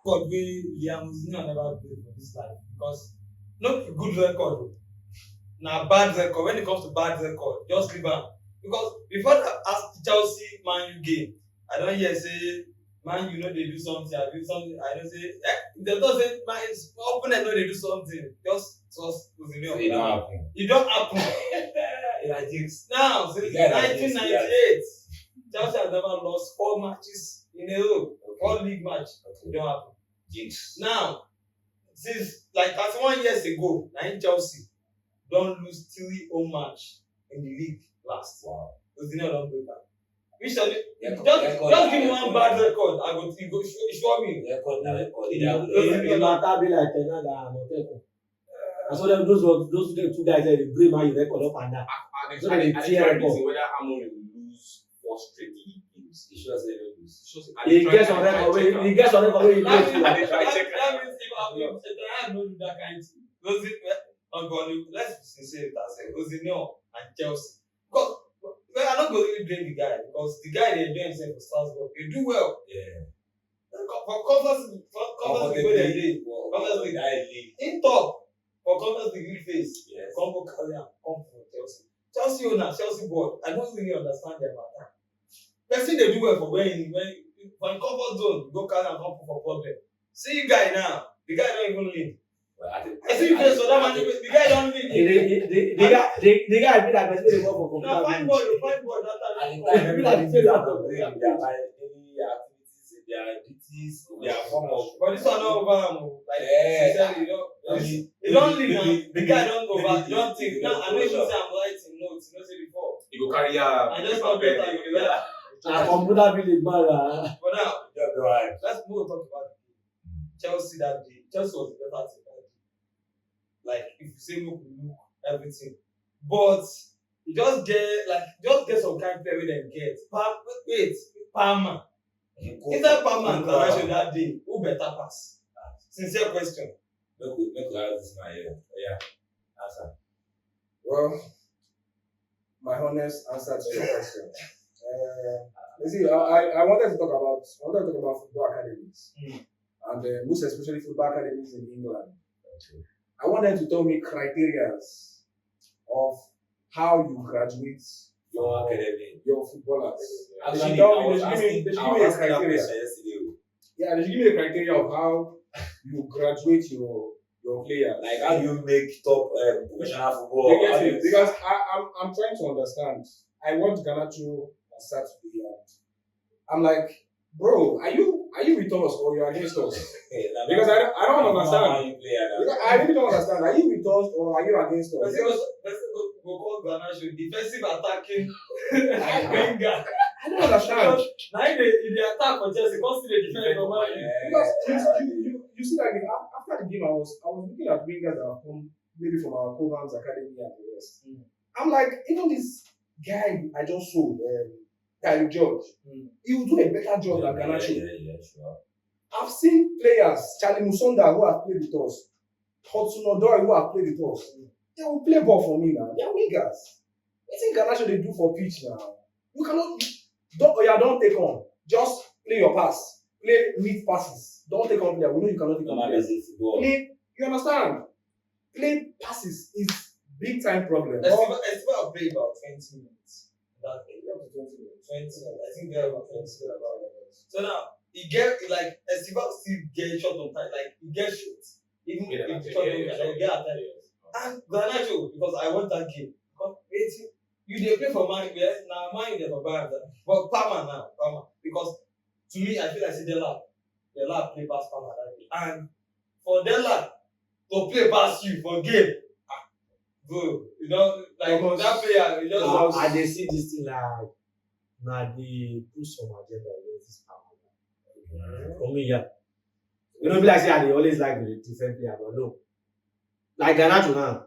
record wey Rosenior never break for this life because no be good record na bad record. When it comes to bad record, just leave am because before that as Chelsea Man U game, I don hear say Man U no dey do something, I do something. I don say dem talk say Man opponent no dey do something. Just trust Rosenior. So e don happen. E don happen. Now since 1998, Chelsea has never lost 4 matches in a row. 4 league match. E don happen. Jinx. Now since like 31 years ago, na Chelsea don lose 3 home match in the league last. Wow. Rosenior don break am. Which just give me one bad record. I go show me. Record na record. The matter be like Tenada and Moteco. And so those 2 guys there dey bring Man U record up and down. So they tear record. Whether Amorim will lose 4 straight games, he shows they will lose. He gets on record wey he play. That means if I no do that kind thing, let's be sincere with ourselves. Rosenior and Chelsea, because I no go really blame the guy because the guy dey enjoy himself for Strasbourg. He do well. Yeah. For Conference League wey dem dey, Conference League, in top for Conference League phase. Yes. Come go carry am come for Chelsea. Chelsea owner, Chelsea board, I don't really understand their matter. Person dey do well for when comfort zone go carry am come for problem. See you guy now, the guy don't even leave. I see you place for that man. The guy don't leave. The guy be like person wey dey work for computer. Fine boy that time. Be like person wey dey work for their duties, their form of. But this one no over am o. Like sincerely, he don't leave now. The guy don't over. He don't think. Now I know you say I'm writing notes. You know say before. You go carry am. I just not better. You know that. Computer village man. But now, let's move talk about Chelsea that day. Chelsea was the better team that day. Like if you say look everything, but you just get some kind of player wey dem get. Palmer. Inside Palmer and Garnacho that day, who better pass? Sincere question. Make we ask this man here. Yeah. Answer. Well, my honest answer to your question. You see, I wanted to talk about football academies, and most especially football academies in England. Okay. I want them to tell me criteria of how you graduate Your academy. your footballers. Actually, They should give me a criteria. Yesterday. Yeah, they should give me a criteria of how you graduate your players. Like how do you make top professional football? They get it? Because I'm trying to understand. I watched Garnacho on Saturday, and I'm like, bro, are you with us or you're against us? Because I don't understand. Because I really don't understand. Are you with us or are you against us? Go call Garnacho defensive attacking winger. I don't understand. Now in the attack for Chelsea, constantly defend normally. Because you see that game, after the game, I was looking at wingers that have come maybe from our Cobham's Academy and the rest. I'm like, even this guy I just saw, Kyle George, he will do a better job than Garnacho. Yeah, sure. I've seen players, Charlie Musonda, who have played with us, Hudson Odoi, who have played with us. They will play ball for me now. They are wingers. What think Garnacho they do for pitch now? You cannot don't take on. Just play your pass. Play mid passes. Don't take on player. We know you cannot take on player. Play, you understand? Play passes is big time problem. Estival play about 20 minutes. That day, up to 20 minutes. 20. I think they are about 20 minutes. So now he get like Estival still get shot on time. Like he gets shot. Even if shot on time, he get at time. And Garnacho, because I want that game. You dey play for Man U, now Man U dey for Bayern. But Palmer, because to me, I feel like Dela play pass Palmer that day. And for Dela to play pass you for game, bro, you know, like that player, you just. I dey see this thing like, na dey put some agenda against this Palmer. For me, yeah. You know, be like say I dey always like the different player, but no. Like Garnacho now,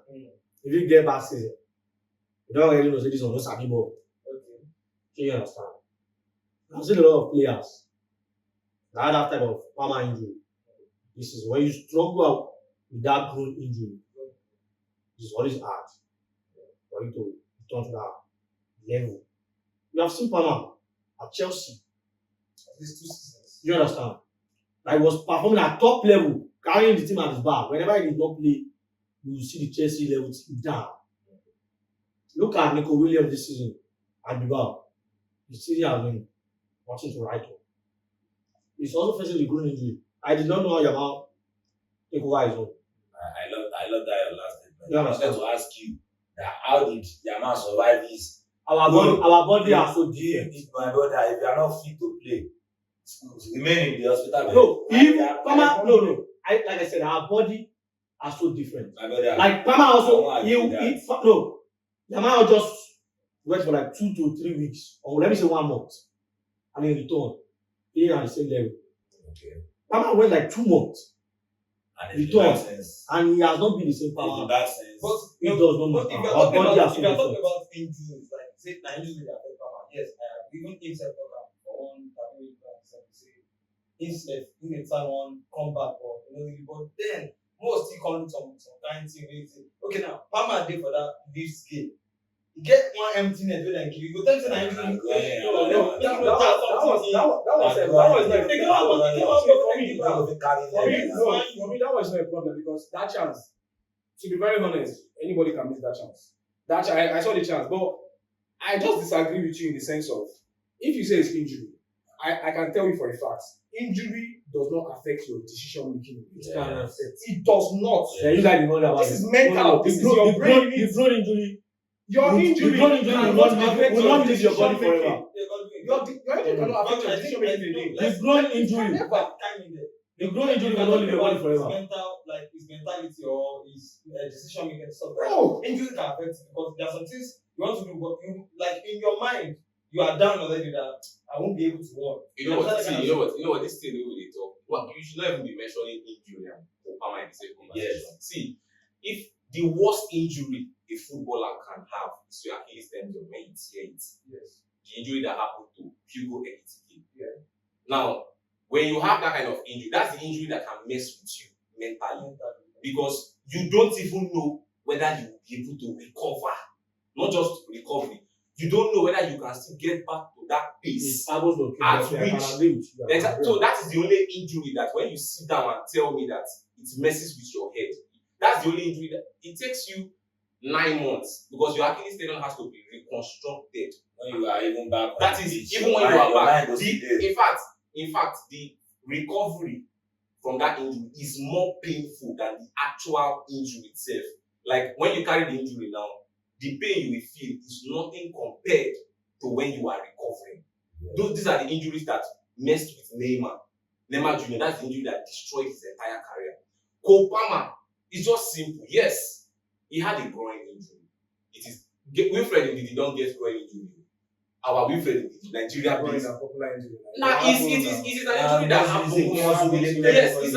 if you get back season, you don't really know say this one no sabi ball. Okay. So you understand? I've seen a lot of players that had that type of Palmer injury. This is when you struggle out with that groin injury. It's always hard for you to return to that level. You have seen Palmer at Chelsea. At least 2 seasons. You understand? Like was performing at top level, carrying the team at his back. Whenever he did not play, you will see the Chelsea level team down. Look at Nico Williams this season at Bilbao. The season has been watching to right up. He's also facing the groin injury. I did not know how Yamal take over his own. I love that your last statement. Yeah, I wanted to ask you that how did Yamal survive this? Our body are so different. My brother, if you are not fit to play, remain in the hospital. No, no. Like I said, our body are so different. My brother, Like Pama also, that. Yamal just went for like 2 to 3 weeks, or let me say 1 month, and then returned, being at the same level. Okay. Pama went like 2 months, And returned, and he has not been the same Pama. that sense. But It does not but matter. if you're Our talking body about are so if you're talking different. about injuries, like say na injury that affect power, yes, even himself talk am for one interview say himself he dey try one comeback or but then most still come some kind thing wey say okay now Palmer dey for that leaves game. E get one emptiness wey dem give you go tell me say na injury. That was not a problem because that chance, to be very honest, anybody can miss that chance. I saw the chance, but I just disagree with you in the sense of if you say it's injury, I can tell you for a fact, injury does not affect your decision making. It does not. Yeah, you guys know about This is mental. This is your brain. The groin injury. Your injury will not leave your body forever. Your injury cannot affect your decision making again. The groin injury. The groin injury will not leave your body forever. His mentality or his decision making stuff. Bro, Injury can affect it because there are some things you want to do, but you like in your mind you are down already that I won't be able to work. You know what? This thing we talk. Well, you should not even be mentioning injury and Obama in the same conversation. Yes. See, if the worst injury a footballer can have is your Achilles tendon when you tear it. Yes. The injury that happened to Hugo Ekitike. Yeah. Now, when you have that kind of injury, that's the injury that can mess with you mentally. Because you don't even know whether you will be able to recover. Not just recovery. You don't know whether you can still get back to that pace at which. So that is the only injury that when you sit down and tell me that it messes with your head, that's the only injury that it takes you 9 months because your Achilles tendon has to be reconstructed when you are even back. That is even when you are back. In fact, the recovery from that injury is more painful than the actual injury itself. Like when you carry the injury now, the pain you will feel is nothing compared to when you are recovering. Yeah. These are the injuries that messed with Neymar Jr. That's the injury that destroyed his entire career. Cole Palmer is just simple. Yes, he had a groin injury. It is Wilfred Ndidi don't get groin injury. Our Wilfred Ndidi, Nigeria based. Now it is an injury that happens. Yes, it's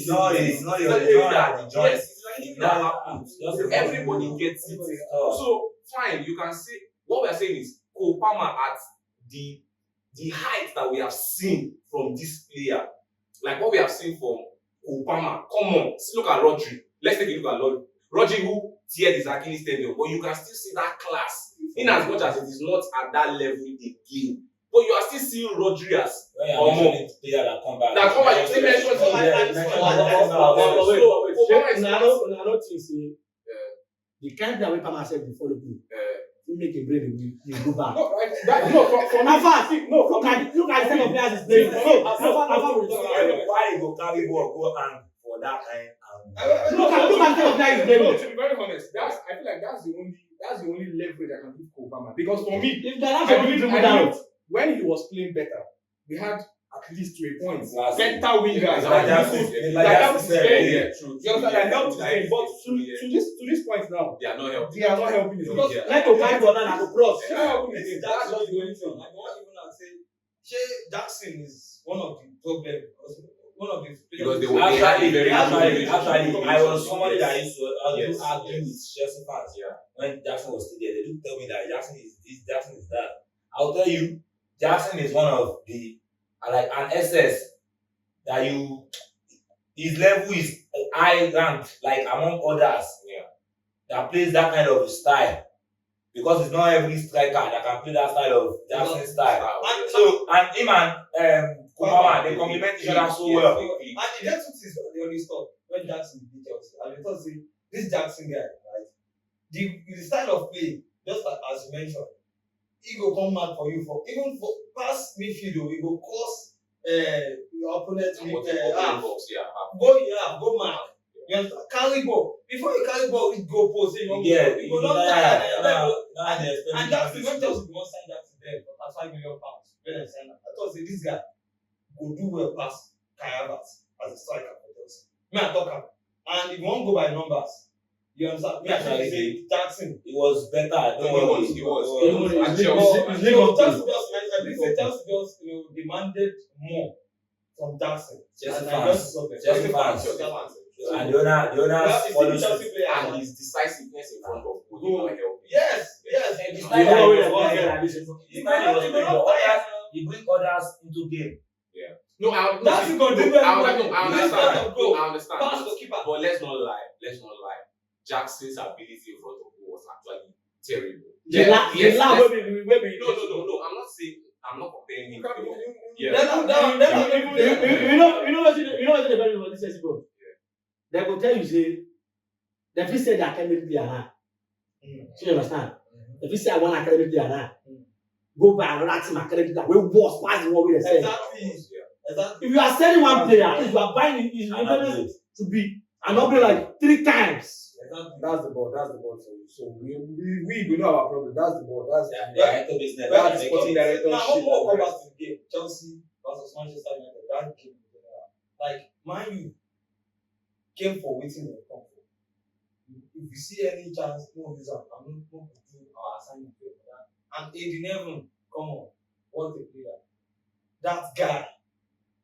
not an injury that happens. Everybody gets it. So fine, you can say what we are saying is Cole Palmer at the height that we have seen from this player, like what we have seen from Cole Palmer. Come on, look at Rodri. Let's take a look at Rodri who teared his Achilles tendon, but you can still see that class. In as much as it is not at that level again, but you are still seeing Rodri as player that come back. You still mention the kind that we Palmer said before the play. You make a brain, you go back. Look at the set of players is playing. Why you go carry ball, go and for that kind? Look at the set of players is playing. No, to be very honest, I feel like that's the only leverage I can give Cole Palmer. Because for me, when he was playing better, we had at least to a point better wingers. That helped his game. That helped his game. But to this point now, they are not helping. Because let to carry ball and go cross. That's just the only thing. I want even say, Jackson is one of the problems. One of the because they were very actually, I was somebody that used to argue with Chelsea fans. Yeah, when Jackson was still there, they do tell me that Jackson is this, Jackson is that. I'll tell you, Jackson is one of the like an SS that his level is high ranked, like among others. Yeah, that plays that kind of style. Because it's not every striker that can play that style of Jackson style. So and him and Kubawa, they complement each other so well. And the get two things they always talk when Jackson beat Chelsea. And they thought say this Jackson guy, right? The style of play, just like as you mentioned, he go come mad for you for even for pass midfield, he go cause your opponent with go mad. You understand? Carry ball. Before you carry ball, with goal post, you go not tire. And Jackson, when Chelsea won sign Jackson there for £5 million, when they sign, I thought say this guy go do well pass Kai Havertz as a striker for Chelsea. Me I talk am. And if you wan go by numbers, you understand? Me I tell you say Jackson. It was better. He was. Chelsea just demanded more from Jackson. Chelsea And fans. Chelsea fans. And the owner follows Chelsea player. And his decisiveness in front of goal. Yes. the time he bring others into game. No, I That's understand. good. I understand. Pass to keeper. But let's not lie. Jackson's ability in front of goal was actually terrible. No. I'm not comparing him. You know what's the value of this festival? They will tell you, say, the first say the academic player now. So you understand? The first say I want academic player now. Go buy another team academic player. We was pass the one we say. Exactly. If you are selling one player, at least you are buying his independence to be and not be like 3 times. That's the ball for you. So we know our problem. That's the ball. That's the business. that's the sporting director Now, shit. what about the game? Chelsea versus Manchester United. That game, like Man U came for waiting in the come for. If you see any chance, no use am. I'm not going to do our assignment for that. And Eddie Neville, come on, what a player! That guy,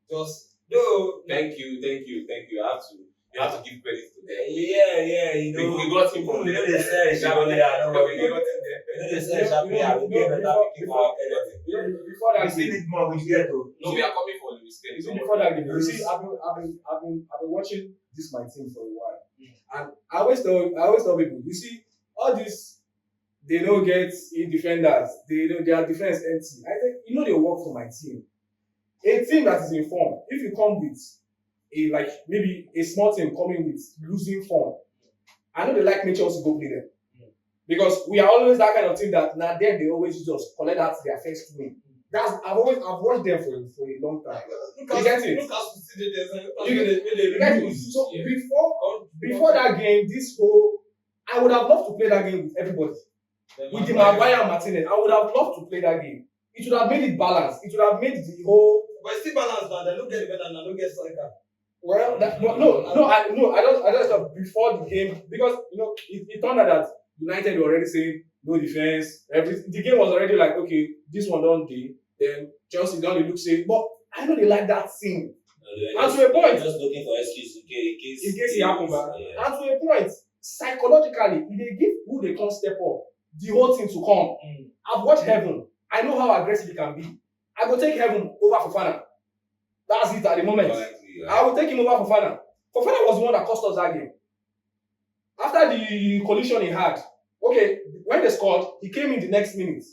just no. Thank you. You have to give credit to them. Yeah, you know. We got him from You know they say Before we get better picking for anything. Before that We still game, need more, we get to. No, we are coming for Luis Kelly. before that game, you see, I've been watching this my team for a while, and I always tell people, you see, all this they don't get in defenders, their defense empty. I think they work for my team. A team that is in form, if you come with maybe a small team coming with losing form, I know they like me Chelsea go play them. Because we are always that kind of team that now then they always just collect that their first win. I've watched them for a long time. You get it? You get it? So before that game, I would have loved to play that game with everybody. With the Maguire and Martinez, I would have loved to play that game. It would have made it balanced. It would have made the whole. But still balanced now. They don't get better and they don't get striker. Well, I just thought before the game, because it turned out that United were already saying no defense. The game was already like, okay, this one don't do. Then Chelsea don't look say, but I know they like that thing. And to a point, Just looking for excuse in case it happens. And to a point, psychologically, if they give who they can't step up, the whole thing to come. I've watched Heaven. I know how aggressive he can be. I will take Heaven over Fofana. That's it at the moment. I will take him over Fofana. Fofana was the one that cost us that game. After the collision he had, okay, when they scored, he came in the next minute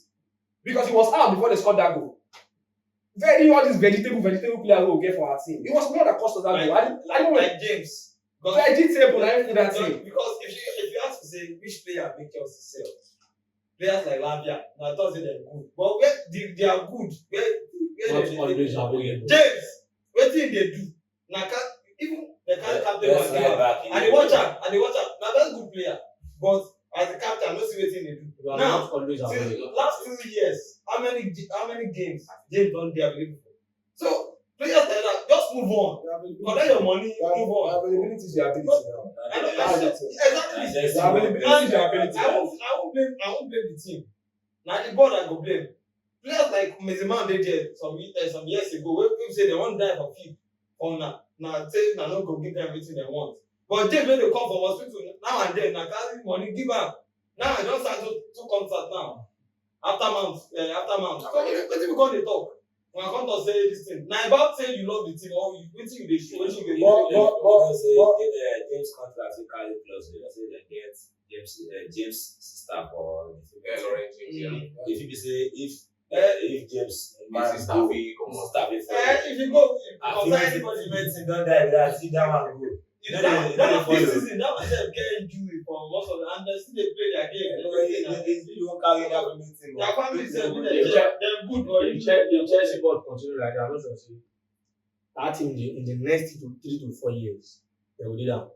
because he was out before they scored that goal. All these vegetable players we will get for our team. It was the one that cost us that goal. I don't know. Like James. Vegetable, I for that team. Because if you ask to say which player make Chelsea sell, players like Lavia, I thought they're good. But where they are good, where Not always available. James, what thing they do? Now even the captain was there. And the watcher. Now that's good player. But as a captain, I don't see what thing they do. You are Now, not always available. last 2 years, how many games James don't they available for? So players like that, just move on. Collect your money, move on. Availability is your ability now. Exactly. The availability is your ability. I won't blame the team. Now the board I go blame. Players like Meziman they did some years ago, where people say they won't die for fee. Or now say now not go give them everything they want. But James when they come from hospital now and then, now carry money give am. Now I don't start to concert now. After month. So what we go dey talk? When I come to say this thing, now about saying you love the team or wetin you dey show, wetin you dey James contract will carry plus. They say they get James sister for James, if you be say if If James man This is go, Staffy, come on. Staffy for If you go, I because feel anybody medicine don't die with that. See that one go. You know they that follow. this season, that was them get injury for most of them, and they still they play their game. You won't carry that medicine. Their family said, they're good, or The Chelsea board continue like that. I'm not sure. See, that team in the next 3 to 4 years, they will do that.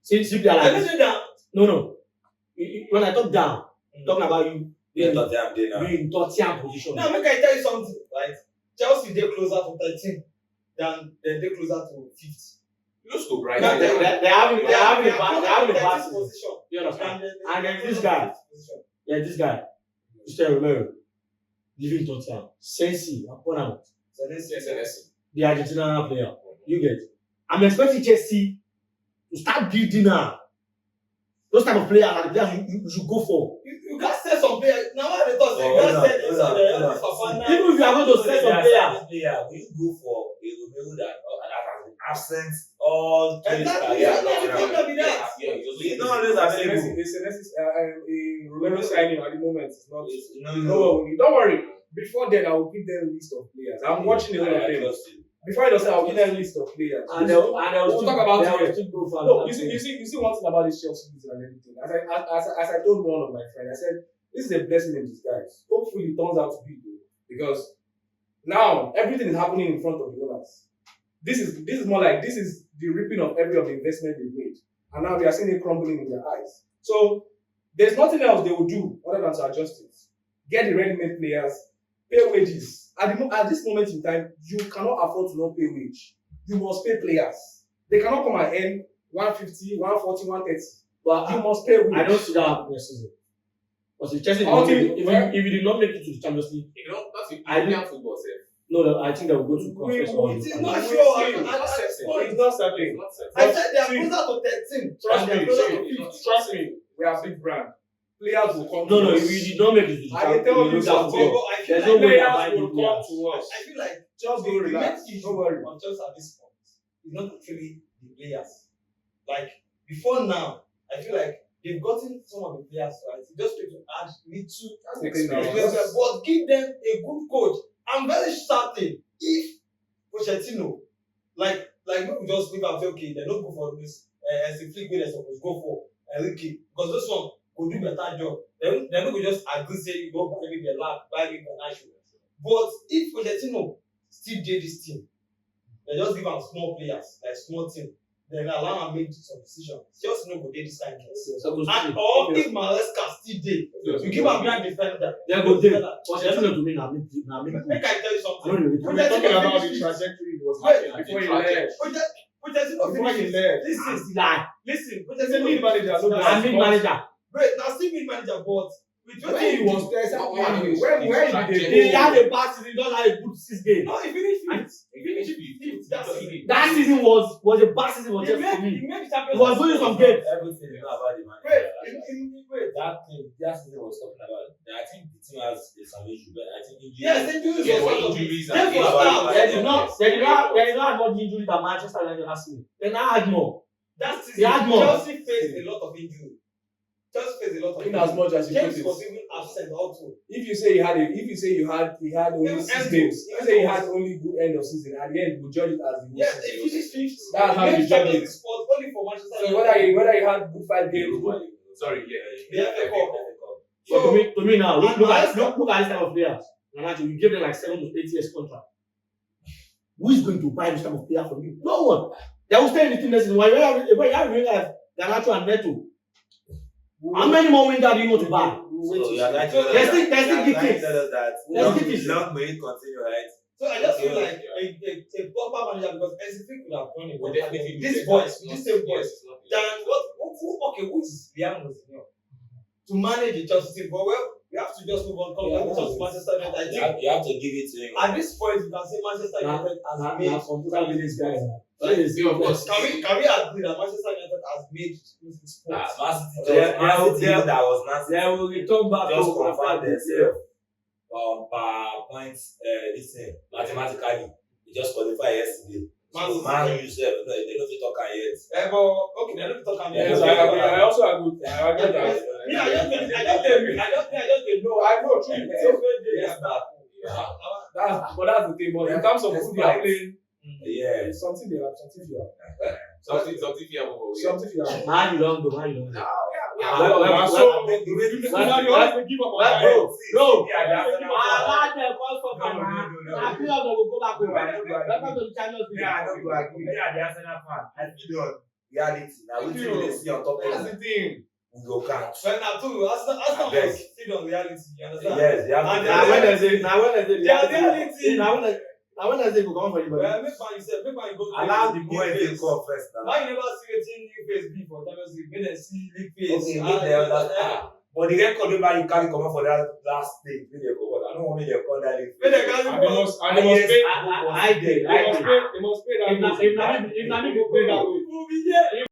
See, they are like this. No. When I talk down, talking about you They thought they have dinner. being in 30th position. Now, make I tell you something, right? Chelsea they closer to 13 than they closer to 5th. Close to right. Now, They having a bad season. position. You understand? And then this guy. Yeah, this guy, Mr. Romero, leaving Tottenham, Sensi, opponent, SNS. the Argentina player. You get. I'm expecting Chelsea to start building now. Those type of players are the players you should go for. You can't say some players. Now, what they talk, say, you can't say this on the Fafana. Even if you are going to sell some players, Will you go for a Romeo that has been absent all through his Exactly. career? It's not always available. A Romero signing at the moment. It's not. No. Don't worry. Before then, I will give them a list of players. I'm watching a lot of them. Before I say, I'll give them a list of players. and they'll talk about it. still go for No, you see one thing about this Chelsea season and everything. As I told one of my friends, I said, this is a blessing in disguise. Hopefully it turns out to be good. Because now everything is happening in front of the owners. This is more like this is the reaping of every of the investment they've made. And now we are seeing it crumbling in their eyes. So there's nothing else they will do other than to adjust it. Get the ready-made players, pay wages. At this moment in time, you cannot afford to not pay wage. You must pay players. They cannot come and earn 150, 140, 130. But You must pay wage. I don't see that happening next season. Because if Chelsea if you did not make it to the Champions League, That's the I Indian football, sir. no, I think they will go to conference or It is or- not We sure. see. It's not certain. I said they are closer to 13. Trust and they are me. closer to 5th. Trust me. We are big brand. Players will come No, to us. if you did not make it to the I Champions tell League, you look at something. football. I feel There's like no way to Players buy will the come players. to us. I feel like Just the go relax. main issue Don't worry. on Chelsea at this point is not actually the players. Like before now, I feel like they've gotten some of the players right. You just need to add little That's the thing now. experience, but give them a good coach. I'm very certain if Pochettino, like we just leave and say, okay, they don't go for this as a fleet way they're supposed to go for Enrique because this one could do better job. They're not going to just agree say you go buy me the lab, buy me financial. But if Pochettino still did this team, they just give them small players, like small team, then allow them make some decisions. Just no go dey this kind of thing. And or if Maresca still dey, you give am black defender. They go there. Pochettino to me na me. Make I tell you I something. don't know. We're talking about the trajectory he was having before he left. Pochettino Before he finish. left. Listen, Lie. listen. He's a Pochettino lead manager. No, I'm big manager. wait, now still mid manager, but with When he was there, where did He they had go? a bad season. He don't have a good 6 games. no, he finished fifth. He finished fifth. That's it. That season was a bad season for He Chelsea for me. made the Champions He was winning some games. Everything is not about the man. Wait. That thing, that season was talking about. I think the team has some issue, but I think injury. Yes, injuries Yeah, was what part of it. injuries They and was injuries. out. They did not have more injuries than Manchester United last season. They now had more. That They had more. Chelsea faced a lot of injury. Chelsea faced a lot of In injury. as much as you James put was it. even absent also. If you say he had only Even 6 Enzo. games, if you say he had only good end of season, at the end we judge it as the Yes, worst they season. finished fifth. That's how They you made judge Champions it. League spot only for Manchester So United. whether he had good 5 games, Sorry, They have a cup. So to me now, look at Maresca- this type of players. Ganacho, you give them like 7 to 8 years contract. Who is going to buy this type of player from you? No one. They will stay in the team next season. When you have like Ganacho and Neto, how many more wingers do you want to buy? So you are going to There's still details. tell us that There's details. long may it continue, right? So I just feel like a proper manager because NCP could have done it. Well, definitely This voice, this same voice. Than who is Rosenior to manage the Chelsea team? But well, we have to just move on. Just Manchester United. I think You have to give it to him. at this point you can say Manchester United has made. computer village guys. Of course. Can we agree that Manchester United has made sports? Man City that was Man They will return back just to confirmed themselves per points. Listen, mathematically, they just qualified yesterday. So Man U self, they don't fit talk yet. But okay, they don't talk about Yes, I also agree. I agree that. I just know. I know. True. Yes, That's the thing. But in terms of who they are playing, Yeah. something they have, something you have. Something fear. Something you have. Man, you don't go, man, you don't go. Reality. Now we see on top That's of the thing. we go count. Well, now too, Arsenal Abeg. was still on reality. You understand? Yes, they have And to Now when I say, now when I say, Yeah, reality. now when I say, go come for you, Well, but make man yourself, make man go. allow the new boys to face. come first now. Why you never see wetin new face be for Champions League? Make dem see league face. Okay, make them understand. But the record wey man you carry comot for that last stage wey dey comot, I no wan make dem come that league. Make dem carry And they must pay. I They must pay that. if na me go pay that way. Who be there?